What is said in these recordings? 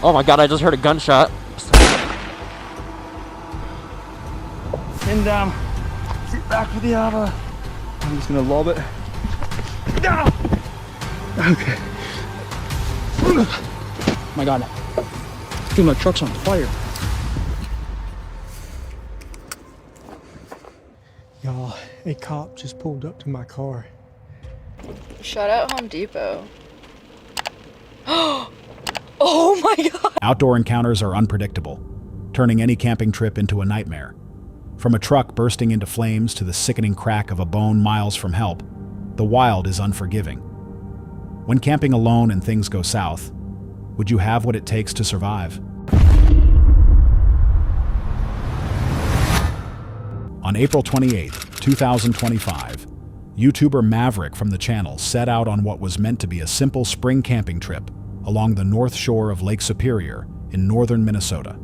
Oh my god, I just heard a gunshot. And sit back for the lava. I'm just gonna lob it. Okay. Oh my god. Dude, my truck's on fire. Y'all, a cop just pulled up to my car. Shout out Home Depot. Oh my god! Outdoor encounters are unpredictable, turning any camping trip into a nightmare. From a truck bursting into flames to the sickening crack of a bone miles from help, the wild is unforgiving. When camping alone and things go south, would you have what it takes to survive? On April 28, 2025, YouTuber Maverick from the channel set out on what was meant to be a simple spring camping trip along the north shore of Lake Superior in northern Minnesota.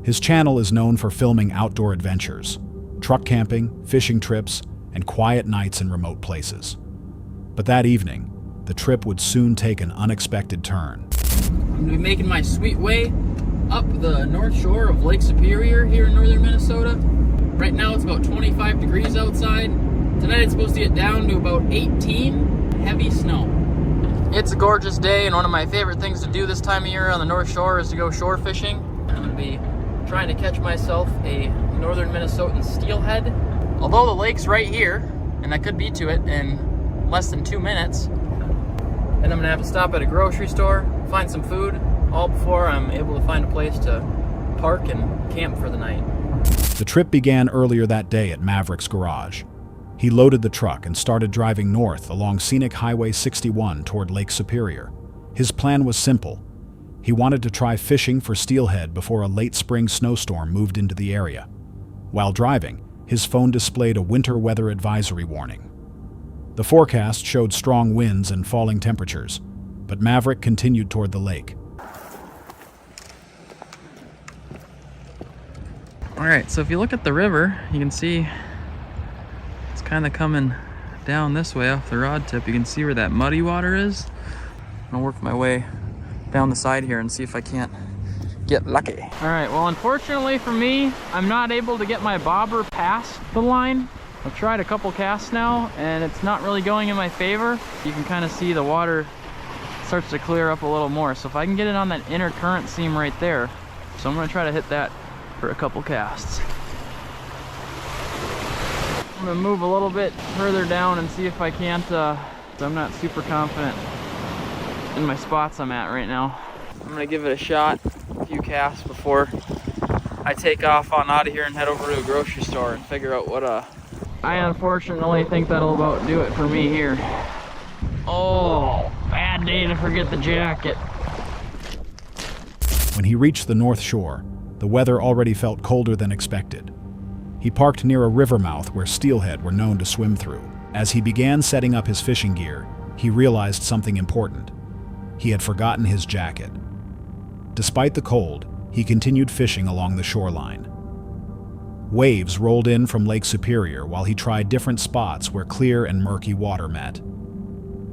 His channel is known for filming outdoor adventures, truck camping, fishing trips, and quiet nights in remote places. But that evening, the trip would soon take an unexpected turn. I'm going to be making my sweet way up the north shore of Lake Superior here in northern Minnesota. Right now it's about 25 degrees outside. Tonight it's supposed to get down to about 18, heavy snow. It's a gorgeous day, and one of my favorite things to do this time of year on the North Shore is to go shore fishing. I'm going to be trying to catch myself a northern Minnesotan steelhead. Although the lake's right here, and I could be to it in less than 2 minutes, and I'm going to have to stop at a grocery store, find some food, all before I'm able to find a place to park and camp for the night. The trip began earlier that day at Maverick's garage. He loaded the truck and started driving north along scenic Highway 61 toward Lake Superior. His plan was simple. He wanted to try fishing for steelhead before a late spring snowstorm moved into the area. While driving, his phone displayed a winter weather advisory warning. The forecast showed strong winds and falling temperatures, but Maverick continued toward the lake. Alright, so if you look at the river, you can see it's kind of coming down this way off the rod tip. You can see where that muddy water is. I'm gonna work my way down the side here and see if I can't get lucky. Alright, well unfortunately for me, I'm not able to get my bobber past the line. I've tried a couple casts now and it's not really going in my favor. You can kind of see the water starts to clear up a little more. So if I can get it on that inner current seam right there, so I'm gonna try to hit that for a couple casts. I'm gonna move a little bit further down and see if I can't, I'm not super confident in my spots I'm at right now. I'm gonna give it a shot, a few casts before I take off on out of here and head over to a grocery store and figure out what I unfortunately think that'll about do it for me here. Oh, bad day to forget the jacket. When he reached the north shore, the weather already felt colder than expected. He parked near a river mouth where steelhead were known to swim through. As he began setting up his fishing gear, he realized something important. He had forgotten his jacket. Despite the cold, he continued fishing along the shoreline. Waves rolled in from Lake Superior while he tried different spots where clear and murky water met.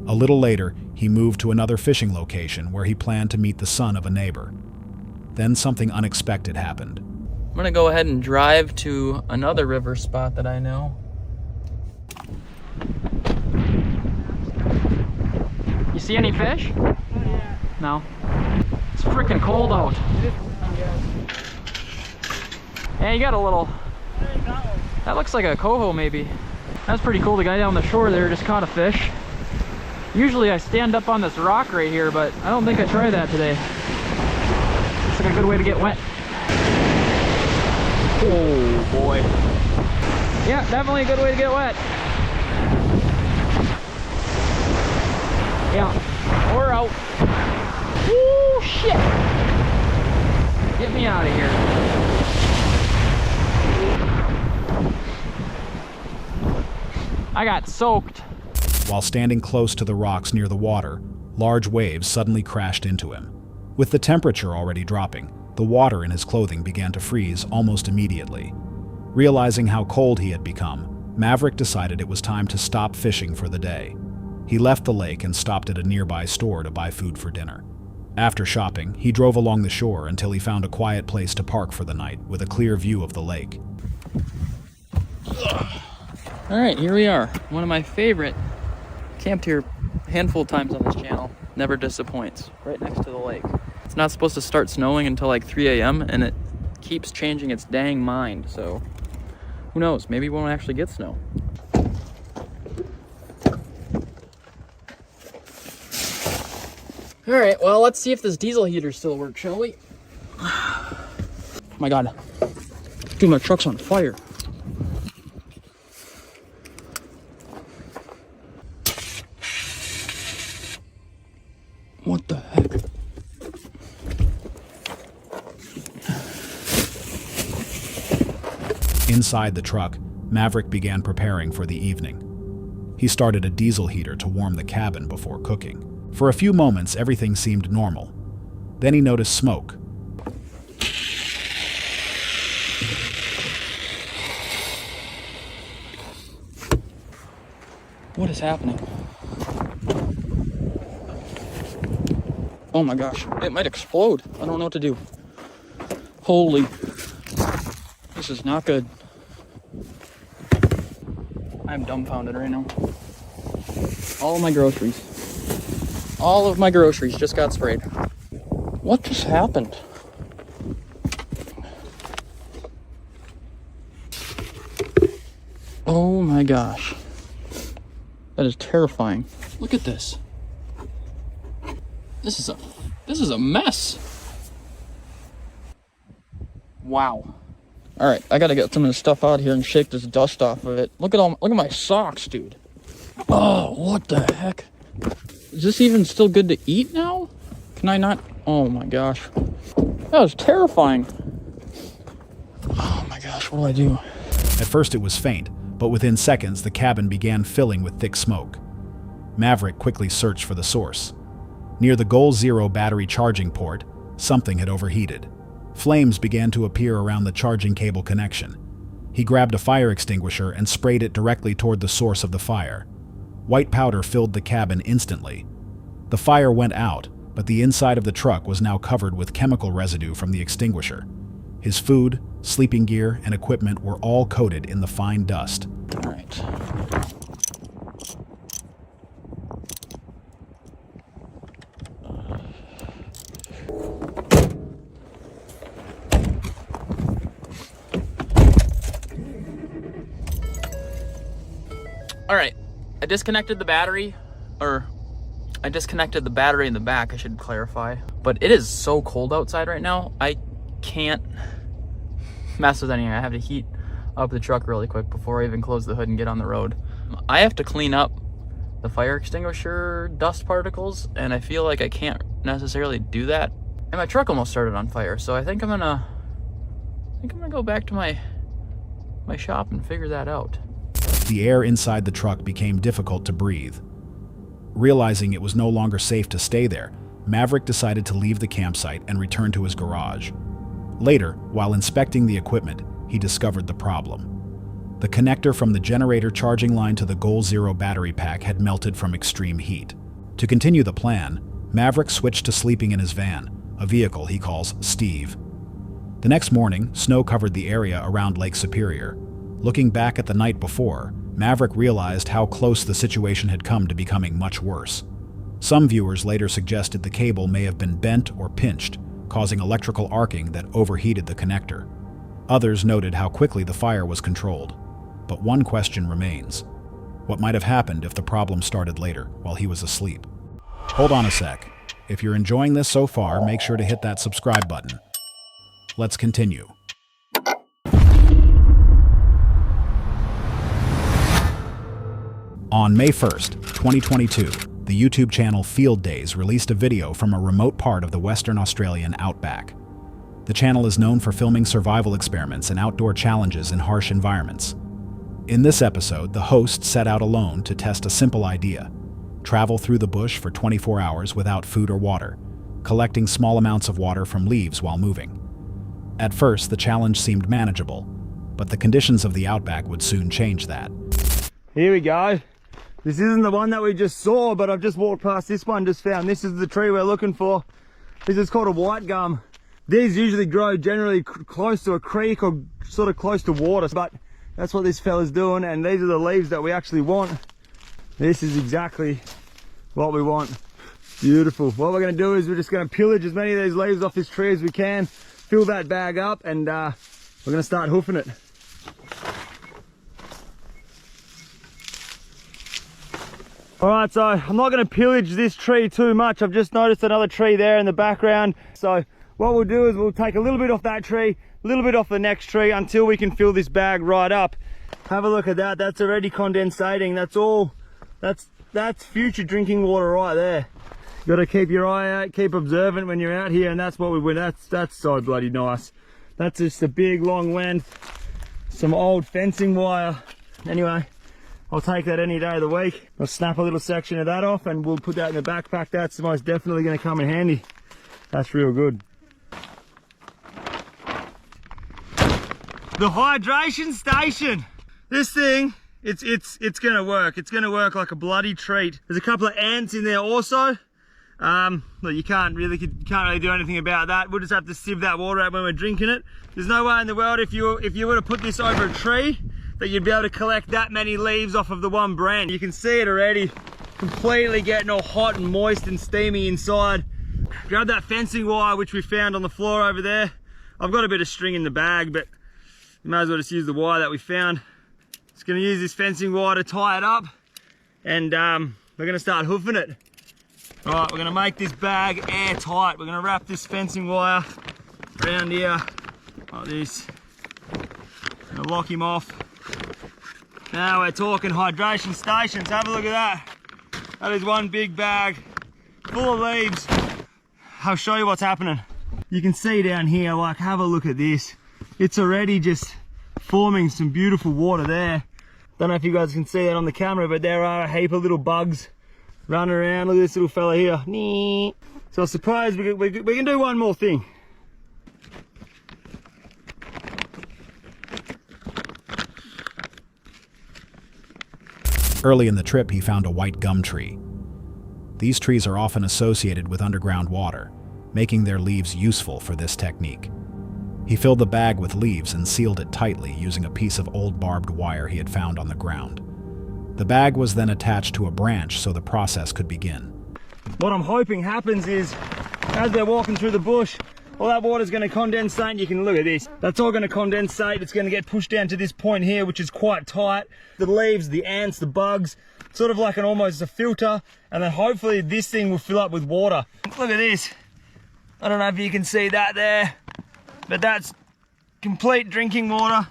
A little later, he moved to another fishing location where he planned to meet the son of a neighbor. Then something unexpected happened. I'm gonna go ahead and drive to another river spot that I know. You see any fish? No. It's freaking cold out. Yeah, you got a little. That looks like a coho maybe. That's pretty cool. The guy down the shore there just caught a fish. Usually I stand up on this rock right here, but I don't think I tried that today. Looks like a good way to get wet. Oh boy. Yeah, definitely a good way to get wet. Yeah, we're out. Woo, shit. Get me out of here. I got soaked. While standing close to the rocks near the water, large waves suddenly crashed into him. With the temperature already dropping, the water in his clothing began to freeze almost immediately. Realizing how cold he had become, Maverick decided it was time to stop fishing for the day. He left the lake and stopped at a nearby store to buy food for dinner. After shopping, he drove along the shore until he found a quiet place to park for the night with a clear view of the lake. All right, here we are. One of my favorite. Camped here a handful of times on this channel. Never disappoints. Right next to the lake. It's not supposed to start snowing until like 3 a.m. and it keeps changing its dang mind. So who knows? Maybe we won't actually get snow. All right, well, let's see if this diesel heater still works, shall we? Oh my God. Dude, my truck's on fire. What the heck? Inside the truck, Maverick began preparing for the evening. He started a diesel heater to warm the cabin before cooking. For a few moments, everything seemed normal. Then he noticed smoke. What is happening? Oh my gosh, it might explode. I don't know what to do. Holy, this is not good. I'm dumbfounded right now. All of my groceries just got sprayed. What just happened? Oh my gosh. That is terrifying. Look at this. This is a mess. Wow. All right, I gotta get some of this stuff out here and shake this dust off of it. Look at my socks, dude. Oh, what the heck? Is this even still good to eat now? Can I not? Oh my gosh. That was terrifying. Oh my gosh, what do I do? At first it was faint, but within seconds the cabin began filling with thick smoke. Maverick quickly searched for the source. Near the Goal Zero battery charging port, something had overheated. Flames began to appear around the charging cable connection. He grabbed a fire extinguisher and sprayed it directly toward the source of the fire. White powder filled the cabin instantly. The fire went out, but the inside of the truck was now covered with chemical residue from the extinguisher. His food, sleeping gear, and equipment were all coated in the fine dust. All right. All right, I disconnected the battery in the back, I should clarify. But it is so cold outside right now, I can't mess with anything. I have to heat up the truck really quick before I even close the hood and get on the road. I have to clean up the fire extinguisher dust particles, and I feel like I can't necessarily do that. And my truck almost started on fire, so I think I'm gonna go back to my shop and figure that out. The air inside the truck became difficult to breathe. Realizing it was no longer safe to stay there, Maverick decided to leave the campsite and return to his garage. Later, while inspecting the equipment, he discovered the problem. The connector from the generator charging line to the Goal Zero battery pack had melted from extreme heat. To continue the plan, Maverick switched to sleeping in his van, a vehicle he calls Steve. The next morning, snow covered the area around Lake Superior. Looking back at the night before, Maverick realized how close the situation had come to becoming much worse. Some viewers later suggested the cable may have been bent or pinched, causing electrical arcing that overheated the connector. Others noted how quickly the fire was controlled. But one question remains. What might have happened if the problem started later, while he was asleep? Hold on a sec. If you're enjoying this so far, make sure to hit that subscribe button. Let's continue. On May 1st, 2022, the YouTube channel Field Days released a video from a remote part of the Western Australian outback. The channel is known for filming survival experiments and outdoor challenges in harsh environments. In this episode, the host set out alone to test a simple idea: travel through the bush for 24 hours without food or water, collecting small amounts of water from leaves while moving. At first, the challenge seemed manageable, but the conditions of the outback would soon change that. Here we go. This isn't the one that we just saw, but I've just walked past this one, just found this is the tree we're looking for. This is called a white gum. These usually grow generally close to a creek or sort of close to water, but that's what this fella's doing, and these are the leaves that we actually want. This is exactly what we want. Beautiful. What we're going to do is we're just going to pillage as many of these leaves off this tree as we can, fill that bag up, and we're going to start hoofing it. Alright, so I'm not going to pillage this tree too much. I've just noticed another tree there in the background. So what we'll do is we'll take a little bit off that tree, a little bit off the next tree until we can fill this bag right up. Have a look at that. That's already condensating. That's all. That's future drinking water right there. You got to keep your eye out, keep observant when you're out here, and that's what we win. That's so bloody nice. That's just a big long length, some old fencing wire. Anyway, I'll take that any day of the week. I'll snap a little section of that off and we'll put that in the backpack. That's most definitely going to come in handy. That's real good. The hydration station. This thing, it's going to work. It's going to work like a bloody treat. There's a couple of ants in there also. Look, you can't really do anything about that. We'll just have to sieve that water out when we're drinking it. There's no way in the world if you were to put this over a tree that you'd be able to collect that many leaves off of the one branch. You can see it already completely getting all hot and moist and steamy inside. Grab that fencing wire which we found on the floor over there. I've got a bit of string in the bag, but you may as well just use the wire that we found. Just gonna use this fencing wire to tie it up, and we're gonna start hoofing it. All right, we're gonna make this bag airtight. We're gonna wrap this fencing wire around here like this. Gonna lock him off. Now we're talking hydration stations. Have a look at that. That is one big bag full of leaves. I'll show you what's happening. You can see down here, like, have a look at this. It's already just forming some beautiful water there. Don't know if you guys can see that on the camera, but there are a heap of little bugs running around. Look at this little fella here. So I suppose we can do one more thing. Early in the trip, he found a white gum tree. These trees are often associated with underground water, making their leaves useful for this technique. He filled the bag with leaves and sealed it tightly using a piece of old barbed wire he had found on the ground. The bag was then attached to a branch so the process could begin. What I'm hoping happens is, as they're walking through the bush, all that water's going to condensate. You can look at this. That's all going to condensate. It's going to get pushed down to this point here, which is quite tight. The leaves, the ants, the bugs, sort of like almost a filter. And then hopefully this thing will fill up with water. Look at this. I don't know if you can see that there, but that's complete drinking water.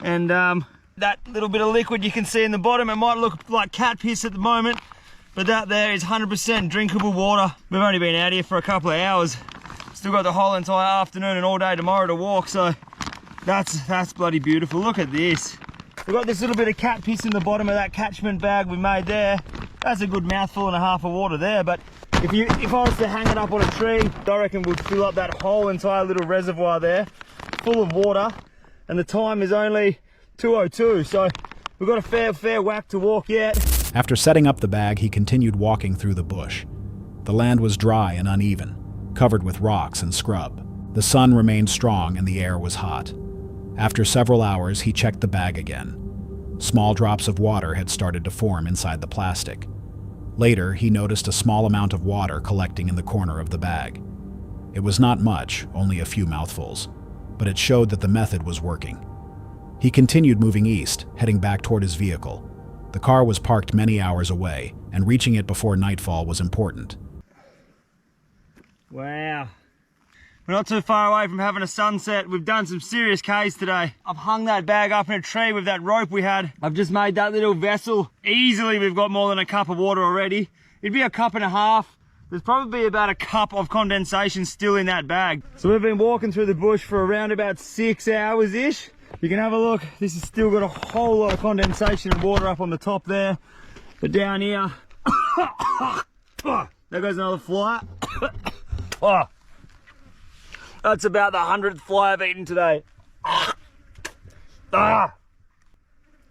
And that little bit of liquid you can see in the bottom, it might look like cat piss at the moment, but that there is 100% drinkable water. We've only been out here for a couple of hours. Still got the whole entire afternoon and all day tomorrow to walk, so that's bloody beautiful. Look at this. We've got this little bit of cat piss in the bottom of that catchment bag we made there. That's a good mouthful and a half of water there, but if I was to hang it up on a tree, I reckon we'd fill up that whole entire little reservoir there full of water, and the time is only 2:02, so we've got a fair whack to walk yet. After setting up the bag, he continued walking through the bush. The land was dry and uneven, covered with rocks and scrub. The sun remained strong and the air was hot. After several hours, he checked the bag again. Small drops of water had started to form inside the plastic. Later, he noticed a small amount of water collecting in the corner of the bag. It was not much, only a few mouthfuls, but it showed that the method was working. He continued moving east, heading back toward his vehicle. The car was parked many hours away, and reaching it before nightfall was important. Wow. We're not too far away from having a sunset. We've done some serious Ks today. I've hung that bag up in a tree with that rope we had. I've just made that little vessel. Easily we've got more than a cup of water already. It'd be a cup and a half. There's probably about a cup of condensation still in that bag. So we've been walking through the bush for around about 6 hours-ish. You can have a look. This has still got a whole lot of condensation and water up on the top there. But down here, there goes another fly. Oh, that's about the 100th fly I've eaten today.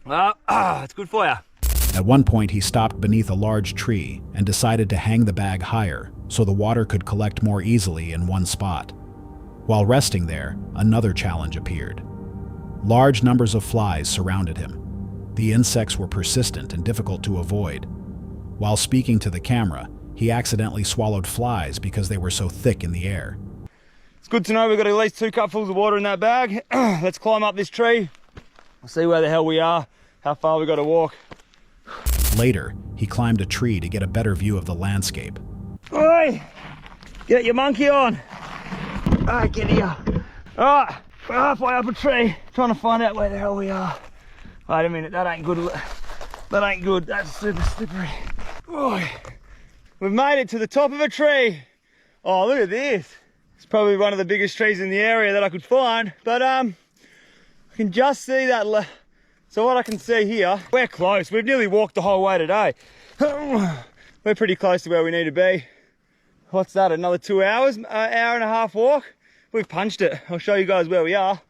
It's good for you. At one point, he stopped beneath a large tree and decided to hang the bag higher so the water could collect more easily in one spot. While resting there, another challenge appeared. Large numbers of flies surrounded him. The insects were persistent and difficult to avoid. While speaking to the camera, he accidentally swallowed flies because they were so thick in the air. It's good to know we've got at least 2 cupfuls of water in that bag. Let's climb up this tree. We'll see where the hell we are, how far we got to walk. Later, he climbed a tree to get a better view of the landscape. Oi! Get your monkey on! Alright, get here. Alright, we're halfway up a tree, trying to find out where the hell we are. Wait a minute, that ain't good. That ain't good, that's super slippery. Oi! We've made it to the top of a tree. Oh, look at this. It's probably one of the biggest trees in the area that I could find, but I can just see that. So what I can see here, we're close. We've nearly walked the whole way today. We're pretty close to where we need to be. What's that, another 2 hours? Hour and a half walk? We've punched it. I'll show you guys where we are,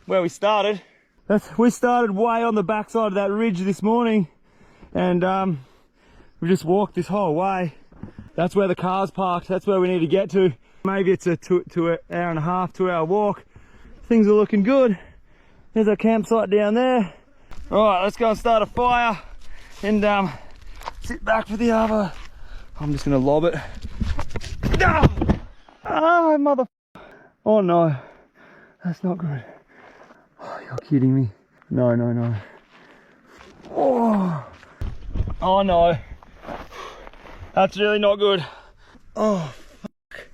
where we started. We started way on the backside of that ridge this morning, and we just walked this whole way. That's where the car's parked. That's where we need to get to. Maybe it's a 2 hour and a half, 2 hour walk. Things are looking good. There's our campsite down there. All right, let's go and start a fire and sit back for the other. I'm just gonna lob it. Ah, mother. Oh no, that's not good. Oh, you're kidding me. No, no, no. Oh no. That's really not good. Oh, fuck.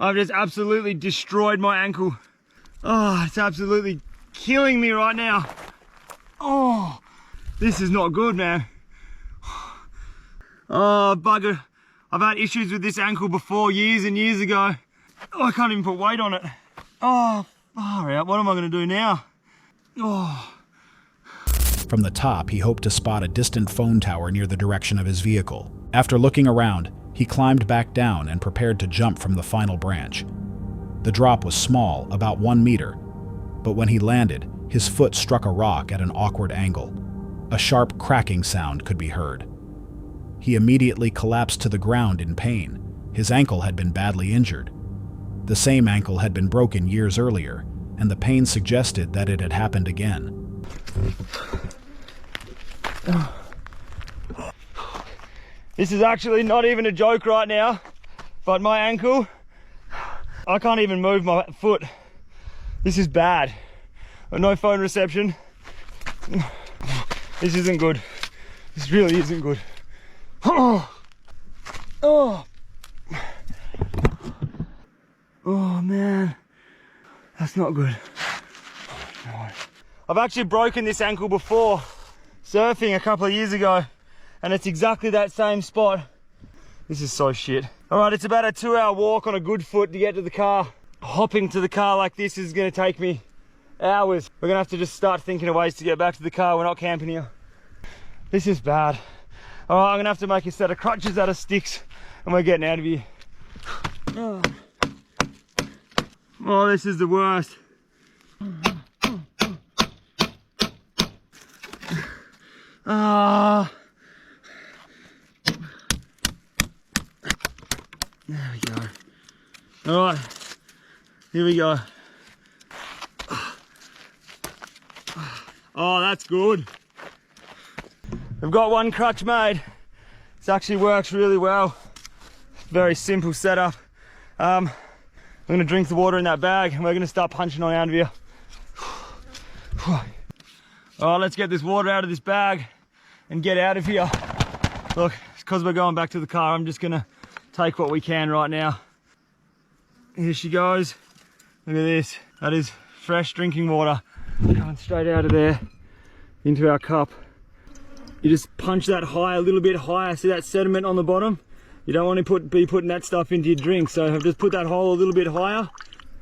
I've just absolutely destroyed my ankle. Oh, it's absolutely killing me right now. Oh, this is not good, man. Oh, bugger. I've had issues with this ankle before, years and years ago. Oh, I can't even put weight on it. Oh, far out. What am I going to do now? Oh. From the top, he hoped to spot a distant phone tower near the direction of his vehicle. After looking around, he climbed back down and prepared to jump from the final branch. The drop was small, about 1 meter, but when he landed, his foot struck a rock at an awkward angle. A sharp cracking sound could be heard. He immediately collapsed to the ground in pain. His ankle had been badly injured. The same ankle had been broken years earlier, and the pain suggested that it had happened again. This is actually not even a joke right now, but my ankle, I can't even move my foot. This is bad. No phone reception. This isn't good. This really isn't good. Oh, man, that's not good. No. I've actually broken this ankle before surfing a couple of years ago, and it's exactly that same spot. This is so shit. All right, it's about a 2 hour walk on a good foot to get to the car. Hopping to the car like this is gonna take me hours. We're gonna have to just start thinking of ways to get back to the car. We're not camping here. This is bad. All right, I'm gonna have to make a set of crutches out of sticks and we're getting out of here. Oh, this is the worst. There we go. All right, here we go. Oh, that's good. I've got one crutch made. This actually works really well. Very simple setup. I'm gonna drink the water in that bag and we're gonna start punching on out of here. Oh, let's get this water out of this bag and get out of here. Look, because we're going back to the car, I'm just gonna take what we can right now. Here she goes. Look at this. That is fresh drinking water coming straight out of there into our cup. You just punch that high, a little bit higher. See that sediment on the bottom? You don't want to be putting that stuff into your drink. So I've just put that hole a little bit higher.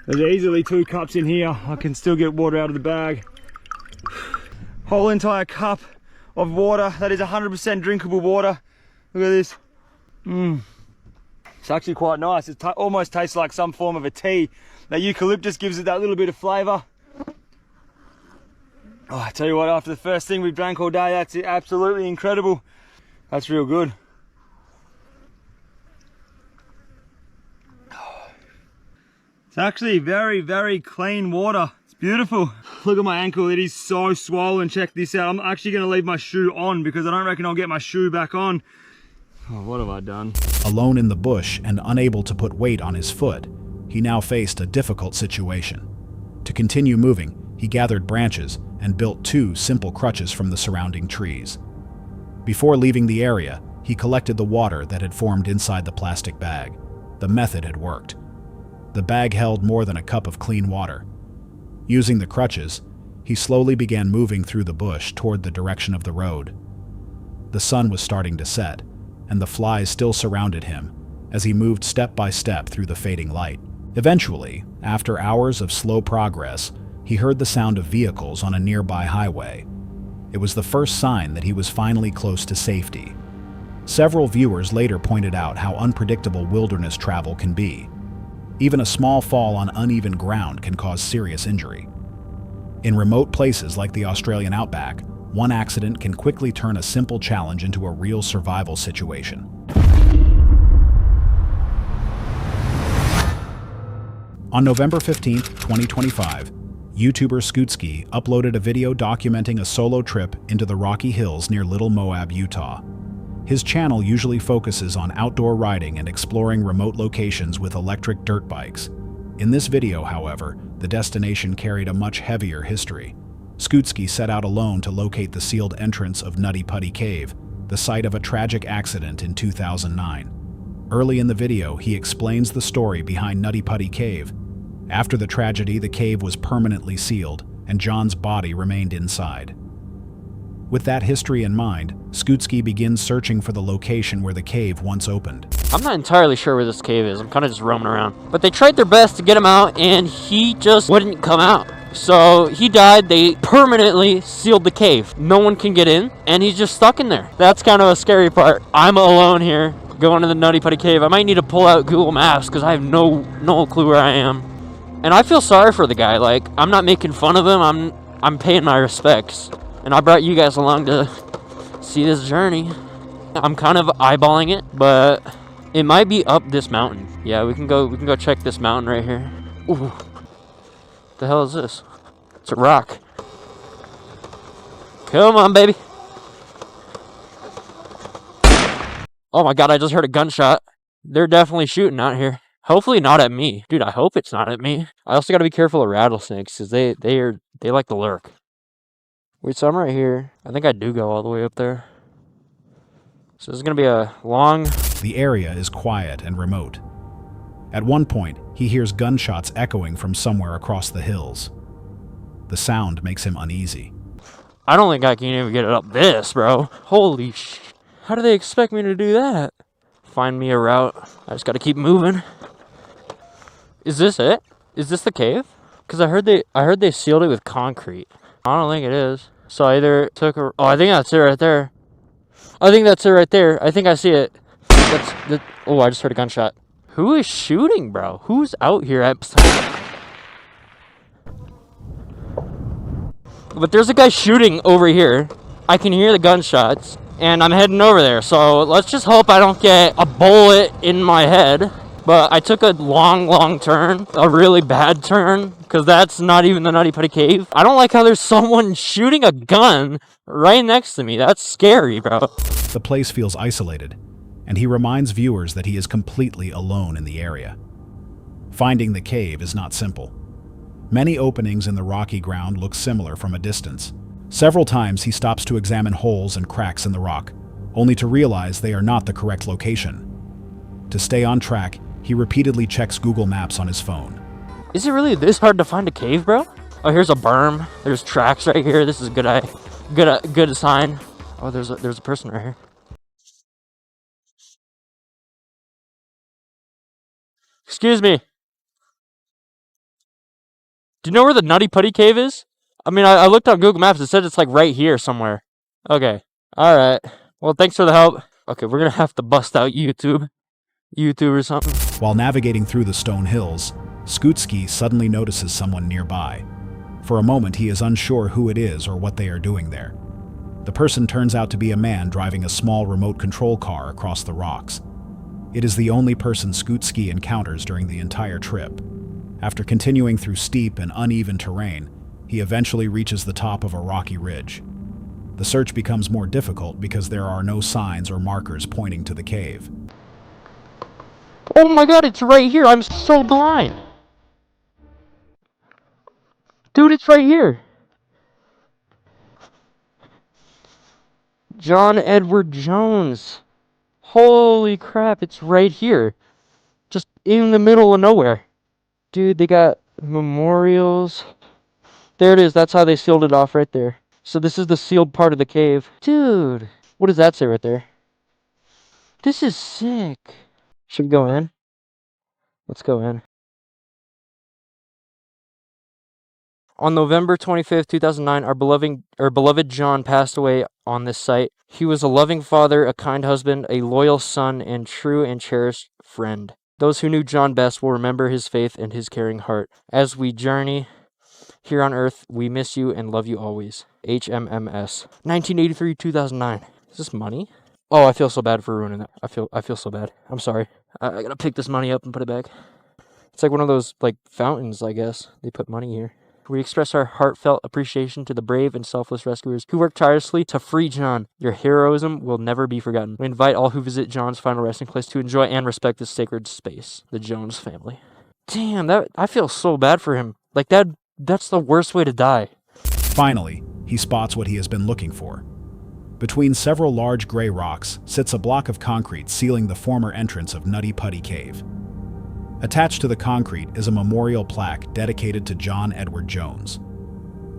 There's easily 2 cups in here. I can still get water out of the bag. Whole entire cup of water. That is 100% drinkable water. Look at this. It's actually quite nice. It almost tastes like some form of a tea. That eucalyptus gives it that little bit of flavour. Oh, I tell you what, after the first thing we drank all day, that's absolutely incredible. That's real good. It's actually very, very clean water. It's beautiful. Look at my ankle, it is so swollen. Check this out. I'm actually gonna leave my shoe on because I don't reckon I'll get my shoe back on. Oh, what have I done? Alone in the bush and unable to put weight on his foot, he now faced a difficult situation. To continue moving, he gathered branches and built 2 simple crutches from the surrounding trees. Before leaving the area, he collected the water that had formed inside the plastic bag. The method had worked. The bag held more than a cup of clean water. Using the crutches, he slowly began moving through the bush toward the direction of the road. The sun was starting to set, and the flies still surrounded him as he moved step by step through the fading light. Eventually, after hours of slow progress, he heard the sound of vehicles on a nearby highway. It was the first sign that he was finally close to safety. Several viewers later pointed out how unpredictable wilderness travel can be. Even a small fall on uneven ground can cause serious injury. In remote places like the Australian outback, one accident can quickly turn a simple challenge into a real survival situation. On November 15, 2025, YouTuber Scootski uploaded a video documenting a solo trip into the Rocky Hills near Little Moab, Utah. His channel usually focuses on outdoor riding and exploring remote locations with electric dirt bikes. In this video, however, the destination carried a much heavier history. Scootski set out alone to locate the sealed entrance of Nutty Putty Cave, the site of a tragic accident in 2009. Early in the video, he explains the story behind Nutty Putty Cave. After the tragedy, the cave was permanently sealed, and John's body remained inside. With that history in mind, Scootski begins searching for the location where the cave once opened. I'm not entirely sure where this cave is. I'm kind of just roaming around. But they tried their best to get him out, and he just wouldn't come out. So he died. They permanently sealed the cave. No one can get in, and he's just stuck in there. That's kind of a scary part. I'm alone here, going to the Nutty Putty Cave. I might need to pull out Google Maps because I have no clue where I am. And I feel sorry for the guy. Like, I'm not making fun of him. I'm paying my respects. And I brought you guys along to see this journey. I'm kind of eyeballing it, but it might be up this mountain. Yeah, we can go check this mountain right here. Ooh. What the hell is this? It's a rock. Come on, baby. Oh my god, I just heard a gunshot. They're definitely shooting out here. Hopefully not at me. Dude, I hope it's not at me. I also gotta be careful of rattlesnakes, because they like to lurk. Wait, so I'm right here. I think I do go all the way up there. So this is gonna be a long... The area is quiet and remote. At one point, he hears gunshots echoing from somewhere across the hills. The sound makes him uneasy. I don't think I can even get it up this, bro. Holy sh... How do they expect me to do that? Find me a route. I just gotta keep moving. Is this it? Is this the cave? Because I heard they sealed it with concrete. I don't think it is. So I either took a... Oh, I think that's it right there. I think that's it right there. I think I see it. Oh, I just heard a gunshot. Who is shooting, bro? Who's out here at... But there's a guy shooting over here. I can hear the gunshots. And I'm heading over there. So let's just hope I don't get a bullet in my head. But I took a long turn, a really bad turn, because that's not even the Nutty Putty Cave. I don't like how there's someone shooting a gun right next to me. That's scary, bro. The place feels isolated, and he reminds viewers that he is completely alone in the area. Finding the cave is not simple. Many openings in the rocky ground look similar from a distance. Several times he stops to examine holes and cracks in the rock, only to realize they are not the correct location. To stay on track, he repeatedly checks Google Maps on his phone. Is it really this hard to find a cave, bro? Oh, here's a berm. There's tracks right here. This is a good sign. Oh, there's a person right here. Excuse me. Do you know where the Nutty Putty Cave is? I mean, I looked on Google Maps. It said it's like right here somewhere. Okay. All right. Well, thanks for the help. Okay, we're gonna have to bust out YouTube or something. While navigating through the stone hills, Scootski suddenly notices someone nearby. For a moment, he is unsure who it is or what they are doing there. The person turns out to be a man driving a small remote control car across the rocks. It is the only person Scootski encounters during the entire trip. After continuing through steep and uneven terrain, he eventually reaches the top of a rocky ridge. The search becomes more difficult because there are no signs or markers pointing to the cave. Oh my god, it's right here. I'm so blind. Dude, it's right here. John Edward Jones. Holy crap, it's right here. Just in the middle of nowhere. Dude, they got memorials. There it is. That's how they sealed it off right there. So this is the sealed part of the cave. Dude, what does that say right there? This is sick. Should we go in? Let's go in. On November 25th, 2009, our beloved John passed away on this site. He was a loving father, a kind husband, a loyal son, and true and cherished friend. Those who knew John best will remember his faith and his caring heart. As we journey here on Earth, we miss you and love you always. HMMS. 1983-2009. Is this money? Oh, I feel so bad for ruining that. I feel so bad. I'm sorry. I gotta pick this money up and put it back. It's like one of those, like, fountains, I guess. They put money here. We express our heartfelt appreciation to the brave and selfless rescuers who worked tirelessly to free John. Your heroism will never be forgotten. We invite all who visit John's final resting place to enjoy and respect this sacred space. The Jones family. Damn, I feel so bad for him. Like, that's the worst way to die. Finally, he spots what he has been looking for. Between several large gray rocks sits a block of concrete sealing the former entrance of Nutty Putty Cave. Attached to the concrete is a memorial plaque dedicated to John Edward Jones.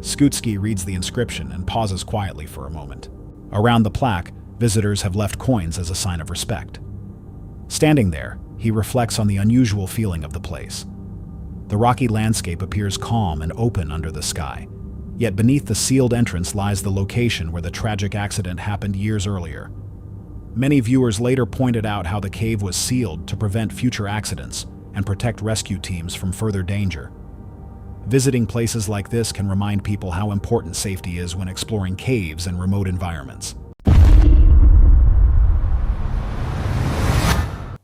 Skutski reads the inscription and pauses quietly for a moment. Around the plaque, visitors have left coins as a sign of respect. Standing there, he reflects on the unusual feeling of the place. The rocky landscape appears calm and open under the sky, yet beneath the sealed entrance lies the location where the tragic accident happened years earlier. Many viewers later pointed out how the cave was sealed to prevent future accidents and protect rescue teams from further danger. Visiting places like this can remind people how important safety is when exploring caves and remote environments.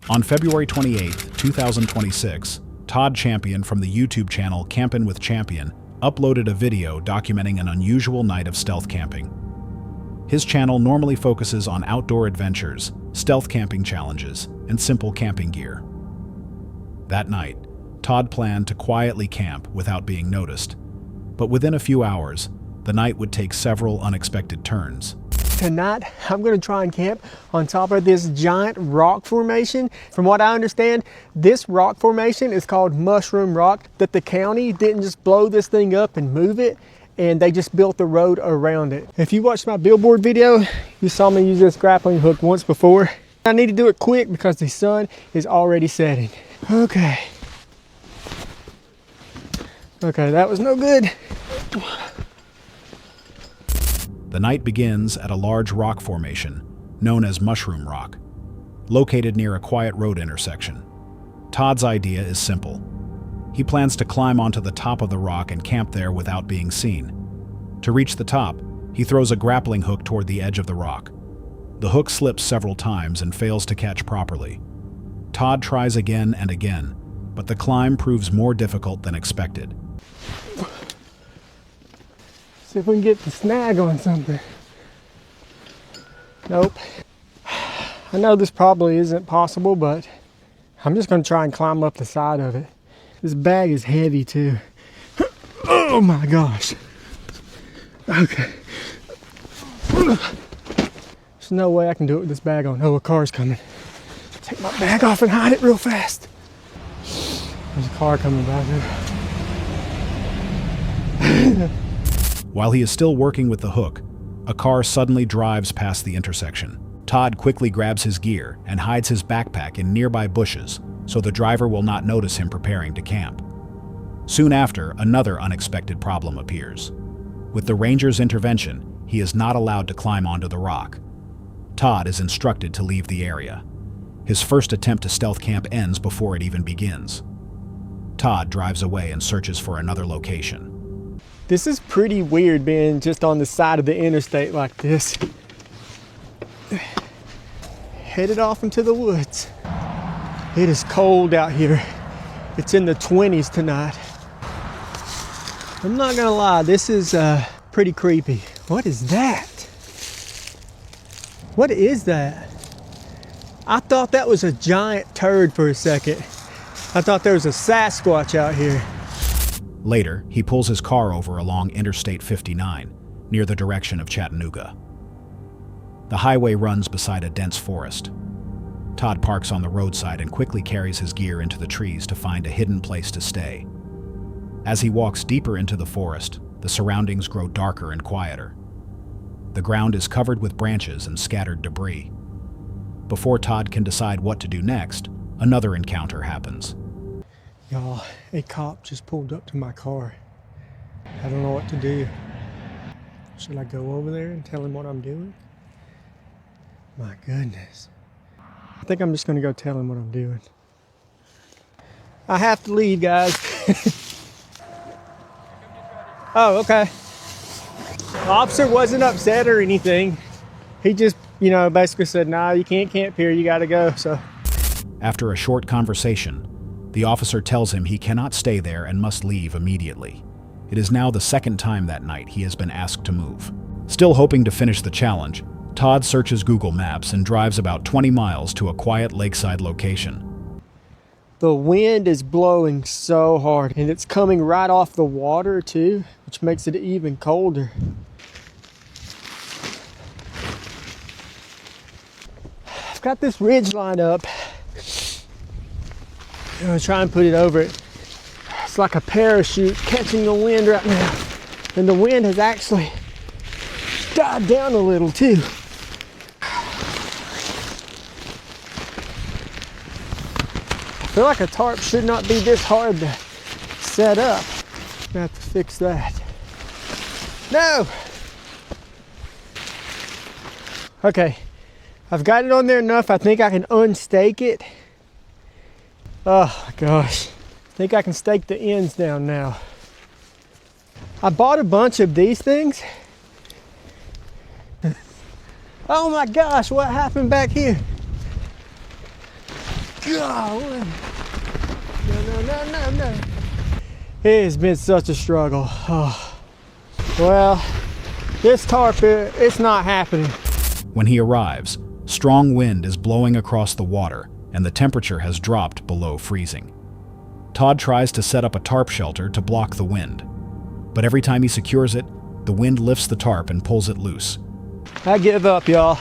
On February 28, 2026, Todd Champion from the YouTube channel Campin' with Champion uploaded a video documenting an unusual night of stealth camping. His channel normally focuses on outdoor adventures, stealth camping challenges, and simple camping gear. That night, Todd planned to quietly camp without being noticed, but within a few hours, the night would take several unexpected turns. Tonight, I'm going to try and camp on top of this giant rock formation. From what I understand, this rock formation is called Mushroom Rock, that the county didn't just blow this thing up and move it, and they just built the road around it. If you watched my billboard video, you saw me use this grappling hook once before. I need to do it quick because the sun is already setting. Okay, that was no good. The night begins at a large rock formation, known as Mushroom Rock, located near a quiet road intersection. Todd's idea is simple. He plans to climb onto the top of the rock and camp there without being seen. To reach the top, he throws a grappling hook toward the edge of the rock. The hook slips several times and fails to catch properly. Todd tries again and again, but the climb proves more difficult than expected. See if we can get the snag on something. Nope. I know this probably isn't possible, but I'm just going to try and climb up the side of it. This bag is heavy too. Oh my gosh. Okay. There's no way I can do it with this bag on. Oh, a car's coming. Take my bag off and hide it real fast. There's a car coming by there. While he is still working with the hook, a car suddenly drives past the intersection. Todd quickly grabs his gear and hides his backpack in nearby bushes so the driver will not notice him preparing to camp. Soon after, another unexpected problem appears. With the ranger's intervention, he is not allowed to climb onto the rock. Todd is instructed to leave the area. His first attempt to stealth camp ends before it even begins. Todd drives away and searches for another location. This is pretty weird being just on the side of the interstate like this. Headed off into the woods. It is cold out here. it's in the 20s tonight. I'm not gonna lie, this is pretty creepy. What is that? What is that? I thought that was a giant turd for a second. I thought there was a Sasquatch out here. Later, he pulls his car over along Interstate 59, near the direction of Chattanooga. The highway runs beside a dense forest. Todd parks on the roadside and quickly carries his gear into the trees to find a hidden place to stay. As he walks deeper into the forest, the surroundings grow darker and quieter. The ground is covered with branches and scattered debris. Before Todd can decide what to do next, another encounter happens. Y'all, a cop just pulled up to my car. I don't know what to do. Should I go over there and tell him what I'm doing? My goodness. I think I'm just gonna go tell him what I'm doing. I have to leave, guys. Oh, okay. The officer wasn't upset or anything. He just, basically said, nah, you can't camp here, you gotta go, so. After a short conversation, the officer tells him he cannot stay there and must leave immediately. It is now the second time that night he has been asked to move. Still hoping to finish the challenge, Todd searches Google Maps and drives about 20 miles to a quiet lakeside location. The wind is blowing so hard, and it's coming right off the water too, which makes it even colder. I've got this ridge line up. I'm gonna try and put it over it. It's like a parachute catching the wind right now. And the wind has actually died down a little too. I feel like a tarp should not be this hard to set up. I'm gonna have to fix that. No! Okay, I've got it on there enough. I think I can unstake it. Oh my gosh. I think I can stake the ends down now. I bought a bunch of these things. Oh my gosh, what happened back here? God, no. It has been such a struggle. Oh. Well, this tarp, it's not happening. When he arrives, strong wind is blowing across the water and the temperature has dropped below freezing. Todd tries to set up a tarp shelter to block the wind, but every time he secures it, the wind lifts the tarp and pulls it loose. I give up, y'all.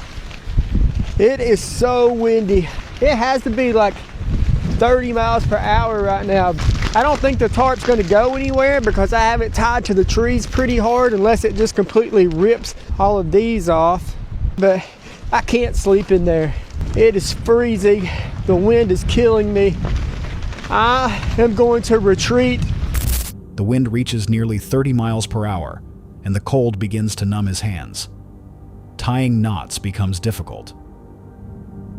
It is so windy. It has to be like 30 miles per hour right now. I don't think the tarp's gonna go anywhere because I have it tied to the trees pretty hard unless it just completely rips all of these off. But I can't sleep in there. It is freezing. The wind is killing me. I am going to retreat. The wind reaches nearly 30 miles per hour and the cold begins to numb his hands. Tying knots becomes difficult.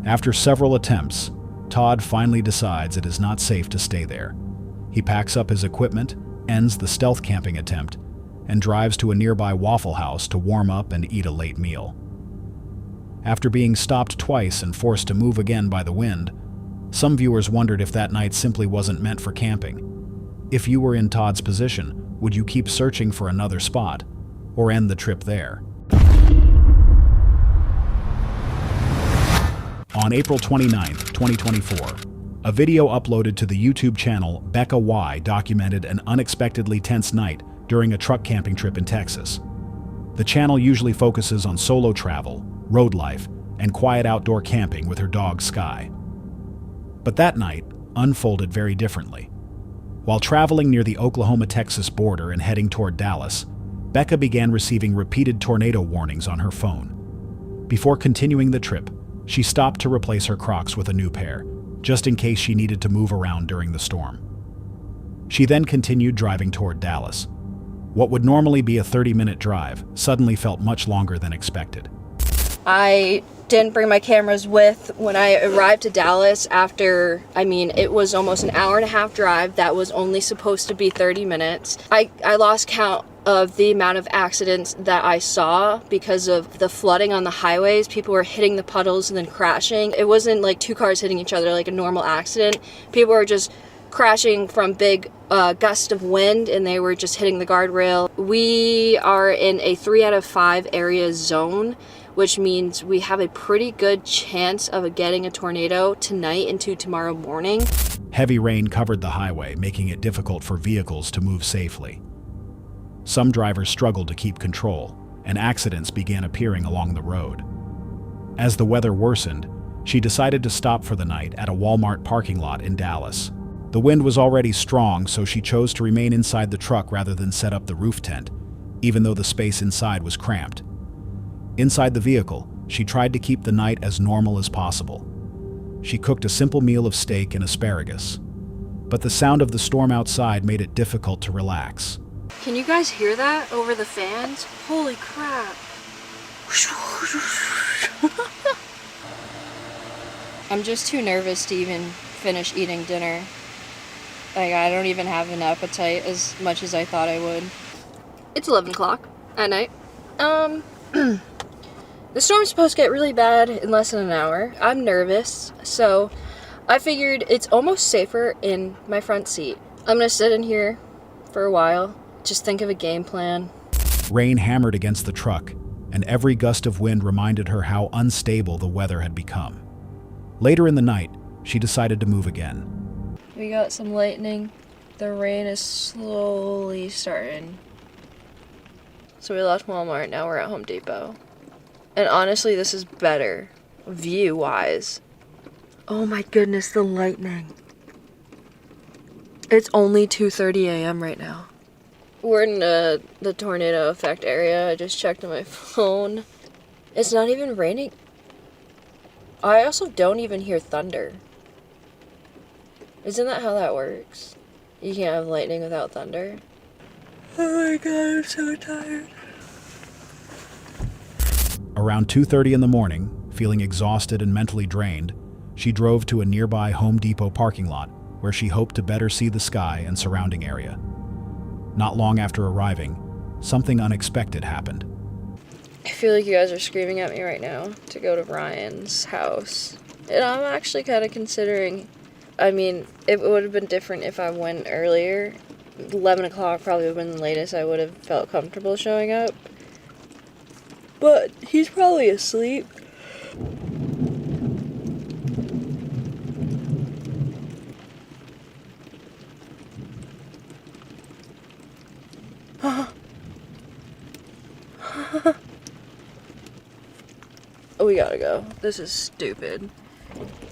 After several attempts, Todd finally decides it is not safe to stay there. He packs up his equipment, ends the stealth camping attempt, and drives to a nearby Waffle House to warm up and eat a late meal. After being stopped twice and forced to move again by the wind, some viewers wondered if that night simply wasn't meant for camping. If you were in Todd's position, would you keep searching for another spot, or end the trip there? On April 29, 2024, a video uploaded to the YouTube channel Becca Y documented an unexpectedly tense night during a truck camping trip in Texas. The channel usually focuses on solo travel, road life, and quiet outdoor camping with her dog Sky. But that night unfolded very differently. While traveling near the Oklahoma-Texas border and heading toward Dallas, Becca began receiving repeated tornado warnings on her phone. Before continuing the trip, she stopped to replace her Crocs with a new pair, just in case she needed to move around during the storm. She then continued driving toward Dallas. What would normally be a 30-minute drive suddenly felt much longer than expected. I didn't bring my cameras with when I arrived to Dallas after, it was almost an hour and a half drive that was only supposed to be 30 minutes. I lost count of the amount of accidents that I saw because of the flooding on the highways. People were hitting the puddles and then crashing. It wasn't like two cars hitting each other like a normal accident. People were just crashing from big gust of wind, and they were just hitting the guardrail. We are in a 3 out of 5 area zone, which means we have a pretty good chance of getting a tornado tonight into tomorrow morning. Heavy rain covered the highway, making it difficult for vehicles to move safely. Some drivers struggled to keep control, and accidents began appearing along the road. As the weather worsened, she decided to stop for the night at a Walmart parking lot in Dallas. The wind was already strong, so she chose to remain inside the truck rather than set up the roof tent, even though the space inside was cramped. Inside the vehicle, she tried to keep the night as normal as possible. She cooked a simple meal of steak and asparagus, but the sound of the storm outside made it difficult to relax. Can you guys hear that over the fans? Holy crap. I'm just too nervous to even finish eating dinner. Like, I don't even have an appetite as much as I thought I would. It's 11 o'clock at night. The storm's supposed to get really bad in less than an hour. I'm nervous, so I figured it's almost safer in my front seat. I'm gonna sit in here for a while, just think of a game plan. Rain hammered against the truck, and every gust of wind reminded her how unstable the weather had become. Later in the night, she decided to move again. We got some lightning. The rain is slowly starting. So we left Walmart, now we're at Home Depot. And honestly, this is better, view-wise. Oh my goodness, the lightning. It's only 2:30 a.m. right now. We're in the tornado effect area. I just checked on my phone. It's not even raining. I also don't even hear thunder. Isn't that how that works? You can't have lightning without thunder. Oh my god, I'm so tired. Around 2:30 in the morning, feeling exhausted and mentally drained, she drove to a nearby Home Depot parking lot where she hoped to better see the sky and surrounding area. Not long after arriving, something unexpected happened. I feel like you guys are screaming at me right now to go to Ryan's house. And I'm actually kind of considering, I mean, it would have been different if I went earlier. 11 o'clock probably would have been the latest I would have felt comfortable showing up. But he's probably asleep. Oh, we gotta go. This is stupid.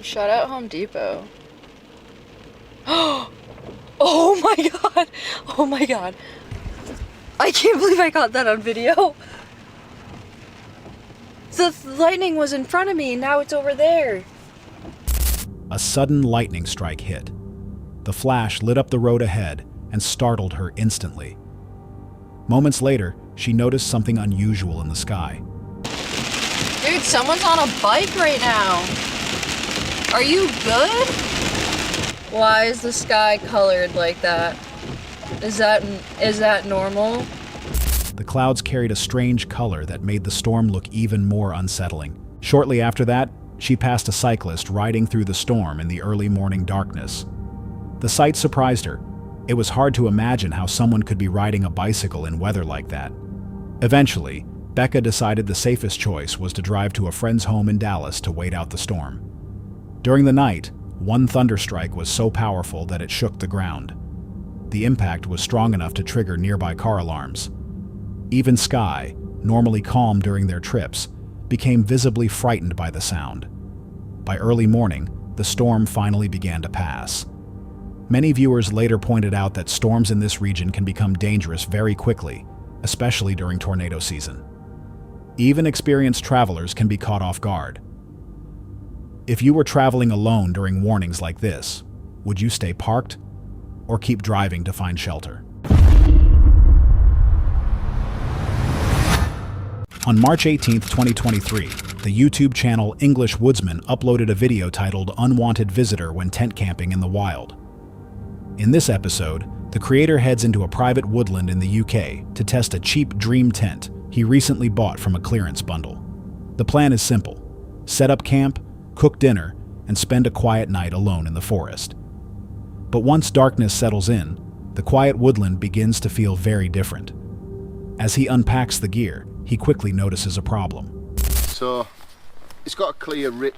Shout out Home Depot. Oh my god! Oh my god. I can't believe I got that on video. The lightning was in front of me, now it's over there. A sudden lightning strike hit. The flash lit up the road ahead and startled her instantly. Moments later, she noticed something unusual in the sky. Dude, someone's on a bike right now. Are you good? Why is the sky colored like that? Is that normal? The clouds carried a strange color that made the storm look even more unsettling. Shortly after that, she passed a cyclist riding through the storm in the early morning darkness. The sight surprised her. It was hard to imagine how someone could be riding a bicycle in weather like that. Eventually, Becca decided the safest choice was to drive to a friend's home in Dallas to wait out the storm. During the night, one thunderstrike was so powerful that it shook the ground. The impact was strong enough to trigger nearby car alarms. Even Skye, normally calm during their trips, became visibly frightened by the sound. By early morning, the storm finally began to pass. Many viewers later pointed out that storms in this region can become dangerous very quickly, especially during tornado season. Even experienced travelers can be caught off guard. If you were traveling alone during warnings like this, would you stay parked or keep driving to find shelter? On March 18, 2023, the YouTube channel English Woodsman uploaded a video titled "Unwanted Visitor When Tent Camping in the Wild." In this episode, the creator heads into a private woodland in the UK to test a cheap dream tent he recently bought from a clearance bundle. The plan is simple: set up camp, cook dinner, and spend a quiet night alone in the forest. But once darkness settles in, the quiet woodland begins to feel very different. As he unpacks the gear, he quickly notices a problem. So it's got a clear rip,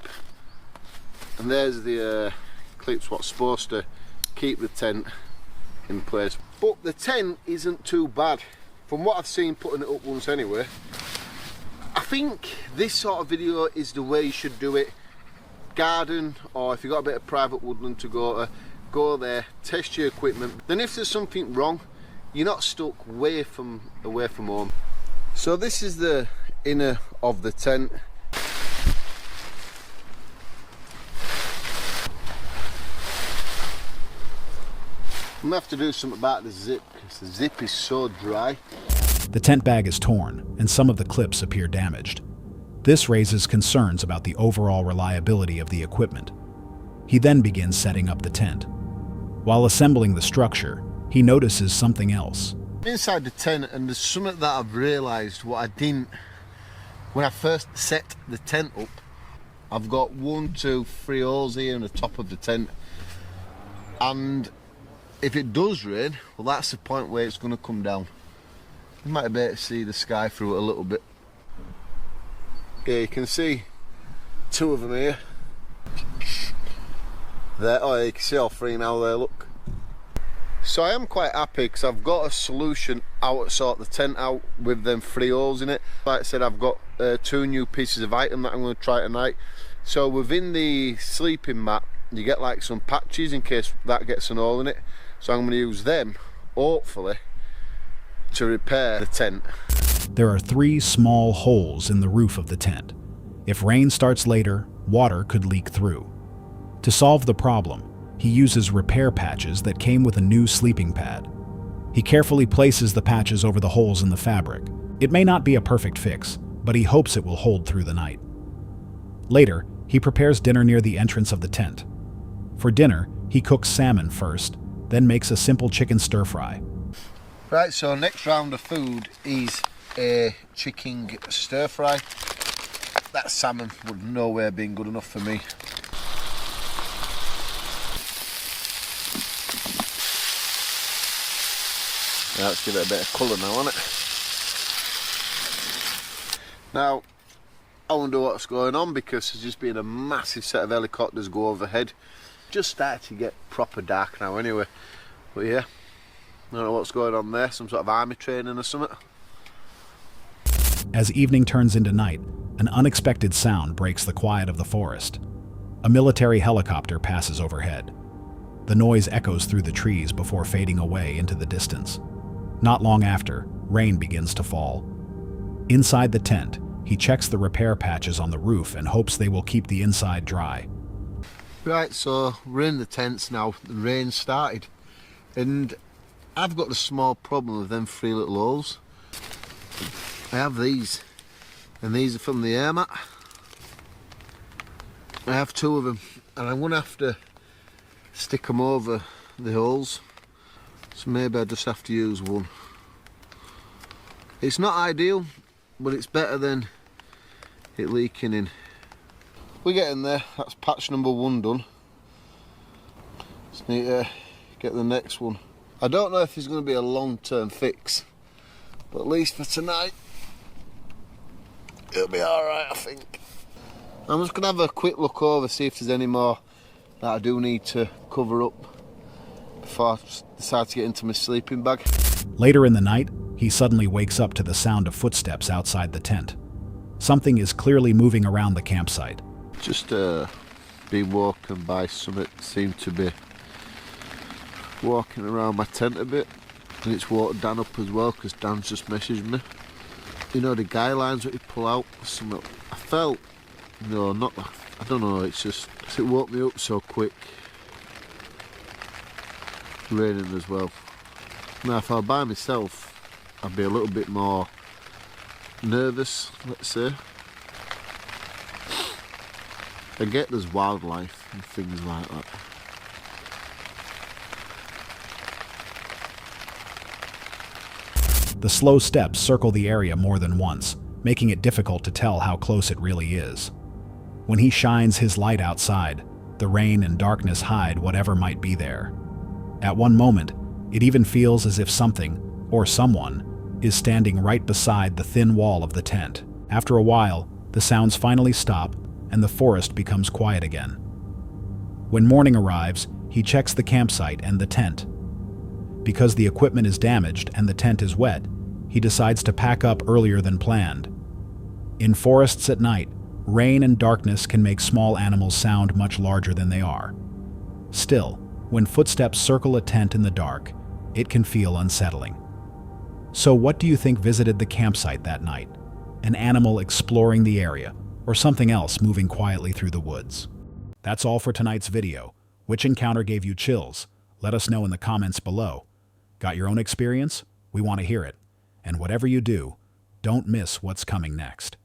and there's the clips what's supposed to keep the tent in place. But the tent isn't too bad. From what I've seen putting it up once anyway, I think this sort of video is the way you should do it. Garden, or if you've got a bit of private woodland to go to, go there, test your equipment. Then if there's something wrong, you're not stuck away from home. So this is the inner of the tent. I'm gonna have to do something about the zip, because the zip is so dry. The tent bag is torn, and some of the clips appear damaged. This raises concerns about the overall reliability of the equipment. He then begins setting up the tent. While assembling the structure, he notices something else. Inside the tent, and there's something that I've realised what I didn't when I first set the tent up. I've got 1, 2, 3 holes here in the top of the tent, and if it does rain, well, that's the point where it's going to come down. You might be able to see the sky through it a little bit. Yeah, you can see 2 of them here. There, oh, you can see all 3 now there, look. So I am quite happy because I've got a solution out to sort the tent out with them 3 holes in it. Like I said, I've got 2 new pieces of item that I'm going to try tonight. So within the sleeping mat, you get like some patches in case that gets an hole in it. So I'm going to use them, hopefully, to repair the tent. There are 3 small holes in the roof of the tent. If rain starts later, water could leak through. To solve the problem, he uses repair patches that came with a new sleeping pad. He carefully places the patches over the holes in the fabric. It may not be a perfect fix, but he hopes it will hold through the night. Later, he prepares dinner near the entrance of the tent. For dinner, he cooks salmon first, then makes a simple chicken stir-fry. Right, so next round of food is a chicken stir-fry. That salmon would nowhere been good enough for me. Now let's give it a bit of colour now, isn't it? Now, I wonder what's going on because there's just been a massive set of helicopters go overhead. Just started to get proper dark now anyway. But yeah, I don't know what's going on there, some sort of army training or something. As evening turns into night, an unexpected sound breaks the quiet of the forest. A military helicopter passes overhead. The noise echoes through the trees before fading away into the distance. Not long after, rain begins to fall. Inside the tent, he checks the repair patches on the roof and hopes they will keep the inside dry. Right, so we're in the tents now. The rain started, and I've got a small problem with them 3 little holes. I have these, and these are from the air mat. I have 2 of them, and I'm going to have to stick them over the holes. So maybe I just have to use 1. It's not ideal, but it's better than it leaking in. We're getting there. That's patch number 1 done. Just need to get the next one. I don't know if it's going to be a long-term fix, but at least for tonight, it'll be alright, I think. I'm just going to have a quick look over, see if there's any more that I do need to cover up before I decide to get into my sleeping bag. Later in the night, he suddenly wakes up to the sound of footsteps outside the tent. Something is clearly moving around the campsite. Just being woken by something seemed to be walking around my tent a bit. And it's woke Dan up as well because Dan's just messaged me. You know the guy lines that you pull out? Something I felt, no, not that. I don't know, it's just, it woke me up so quick. Raining as well. Now if I were by myself, I'd be a little bit more nervous, let's say. I get there's wildlife and things like that. The slow steps circle the area more than once, making it difficult to tell how close it really is. When he shines his light outside, the rain and darkness hide whatever might be there. At one moment, it even feels as if something, or someone, is standing right beside the thin wall of the tent. After a while, the sounds finally stop and the forest becomes quiet again. When morning arrives, he checks the campsite and the tent. Because the equipment is damaged and the tent is wet, he decides to pack up earlier than planned. In forests at night, rain and darkness can make small animals sound much larger than they are. Still, when footsteps circle a tent in the dark, it can feel unsettling. So what do you think visited the campsite that night? An animal exploring the area, or something else moving quietly through the woods? That's all for tonight's video. Which encounter gave you chills? Let us know in the comments below. Got your own experience? We want to hear it. And whatever you do, don't miss what's coming next.